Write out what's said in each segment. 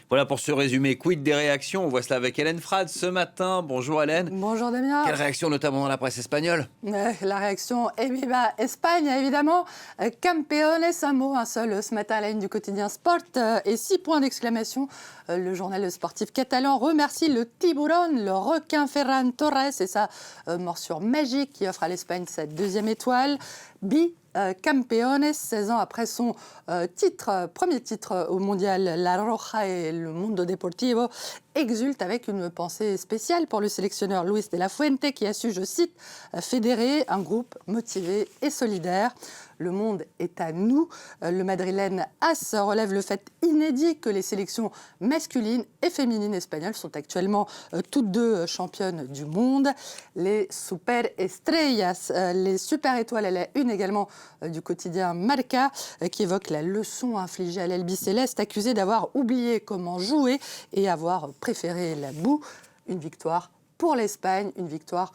Voilà pour ce résumé. Quid des réactions? On voit cela avec Hélène Frade ce matin. Bonjour Hélène. Bonjour Damien. Quelle réaction notamment dans la presse espagnole? La réaction est viva Espagne, évidemment. Campeones, un seul ce matin à la une du quotidien Sport. Et 6 points d'exclamation. Le journal sportif catalan remercie le tiburon, le requin Ferran Torres et sa morsure magique qui offre à l'Espagne sa 2e étoile. Campeones, 16 ans après son premier titre au mondial, La Roja et le Mundo Deportivo, exulte avec une pensée spéciale pour le sélectionneur Luis de la Fuente qui a su, je cite, fédérer un groupe motivé et solidaire. Le monde est à nous. Le madrilène As relève le fait inédit que les sélections masculines et féminines espagnoles sont actuellement toutes deux championnes du monde. Les super estrellas, les super étoiles à la une également du quotidien Marca, qui évoque la leçon infligée à l'Albiceleste, accusée d'avoir oublié comment jouer et avoir préféré la boue. Une victoire pour l'Espagne, une victoire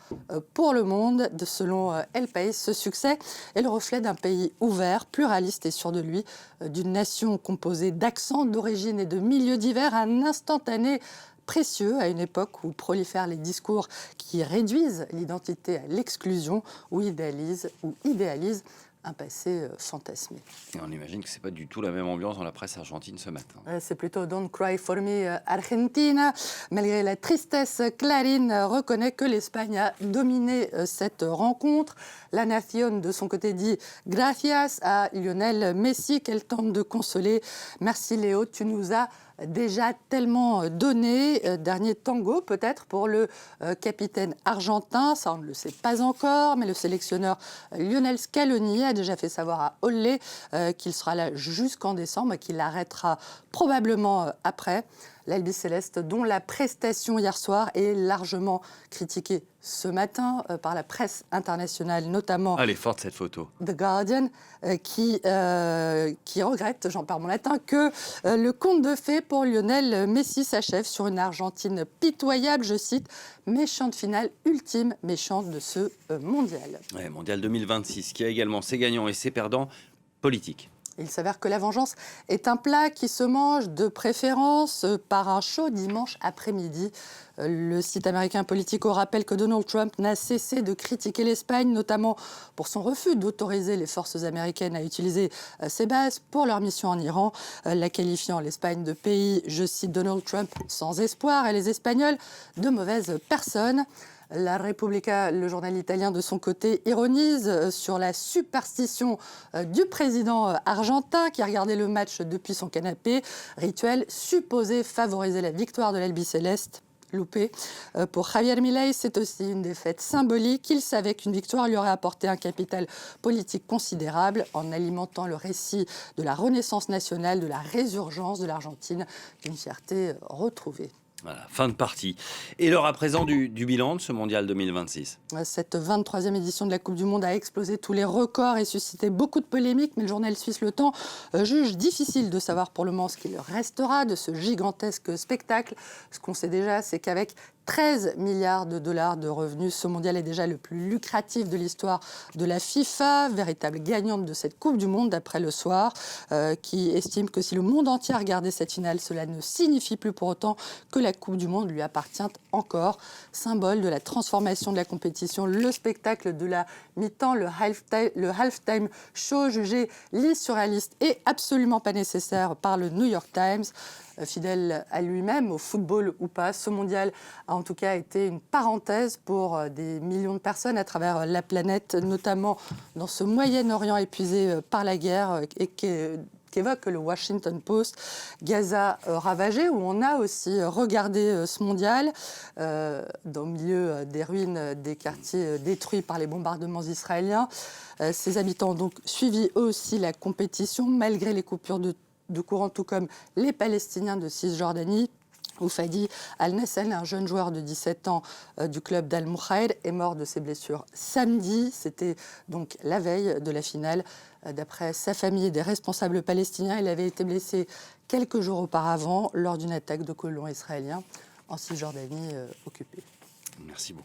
pour le monde. Selon El País, ce succès est le reflet d'un pays ouvert, pluraliste et sûr de lui, d'une nation composée d'accents, d'origines et de milieux divers, un instantané précieux à une époque où prolifèrent les discours qui réduisent l'identité à l'exclusion ou idéalisent un passé fantasmé. Et on imagine que ce n'est pas du tout la même ambiance dans la presse argentine ce matin. C'est plutôt Don't Cry for Me Argentina. Malgré la tristesse, Clarín reconnaît que l'Espagne a dominé cette rencontre. La Nación, de son côté, dit gracias à Lionel Messi qu'elle tente de consoler. Merci Léo, tu nous as déjà tellement donné. Dernier tango peut-être pour le capitaine argentin, ça on ne le sait pas encore, mais le sélectionneur Lionel Scaloni a déjà fait savoir à Olé qu'il sera là jusqu'en décembre et qu'il l'arrêtera probablement après. L'Albiceleste, dont la prestation hier soir est largement critiquée ce matin par la presse internationale, notamment Elle est forte cette photo. The Guardian, qui regrette, j'en parle mon latin, que le conte de fées pour Lionel Messi s'achève sur une Argentine pitoyable, je cite, méchante finale, ultime méchante de ce mondial. Ouais, mondial 2026, qui a également ses gagnants et ses perdants politiques. Il s'avère que la vengeance est un plat qui se mange de préférence par un chaud dimanche après-midi. Le site américain Politico rappelle que Donald Trump n'a cessé de critiquer l'Espagne, notamment pour son refus d'autoriser les forces américaines à utiliser ses bases pour leur mission en Iran, la qualifiant l'Espagne de pays, je cite Donald Trump, sans espoir et les Espagnols de mauvaises personnes. La Repubblica, le journal italien de son côté, ironise sur la superstition du président argentin qui a regardé le match depuis son canapé, rituel supposé favoriser la victoire de l'Albiceleste. Loupé. Pour Javier Milei, c'est aussi une défaite symbolique. Il savait qu'une victoire lui aurait apporté un capital politique considérable en alimentant le récit de la renaissance nationale, de la résurgence de l'Argentine, d'une fierté retrouvée. Voilà, fin de partie. Et l'heure à présent du bilan de ce mondial 2026. Cette 23e édition de la Coupe du Monde a explosé tous les records et suscité beaucoup de polémiques, mais le journal suisse Le Temps juge difficile de savoir pour le moment ce qu'il restera de ce gigantesque spectacle. Ce qu'on sait déjà, c'est qu'avec 13 milliards de dollars de revenus, ce mondial est déjà le plus lucratif de l'histoire de la FIFA, véritable gagnante de cette Coupe du Monde d'après Le Soir, qui estime que si le monde entier regardait cette finale, cela ne signifie plus pour autant que la Coupe du Monde lui appartient encore. Symbole de la transformation de la compétition, le spectacle de la mi-temps, le halftime show jugé lisse, surréaliste et absolument pas nécessaire par le New York Times. Fidèle à lui-même, au football ou pas, ce mondial a en tout cas été une parenthèse pour des millions de personnes à travers la planète, notamment dans ce Moyen-Orient épuisé par la guerre et qu'évoque le Washington Post, Gaza ravagé, où on a aussi regardé ce mondial, dans le milieu des ruines des quartiers détruits par les bombardements israéliens. Ces habitants ont donc suivi eux aussi la compétition, malgré les coupures de courant, tout comme les Palestiniens de Cisjordanie. Où Fadi Al-Nassel, un jeune joueur de 17 ans du club d'Al-Moukhaïr, est mort de ses blessures samedi. C'était donc la veille de la finale. D'après sa famille et des responsables palestiniens, il avait été blessé quelques jours auparavant lors d'une attaque de colons israéliens en Cisjordanie occupée. Merci beaucoup.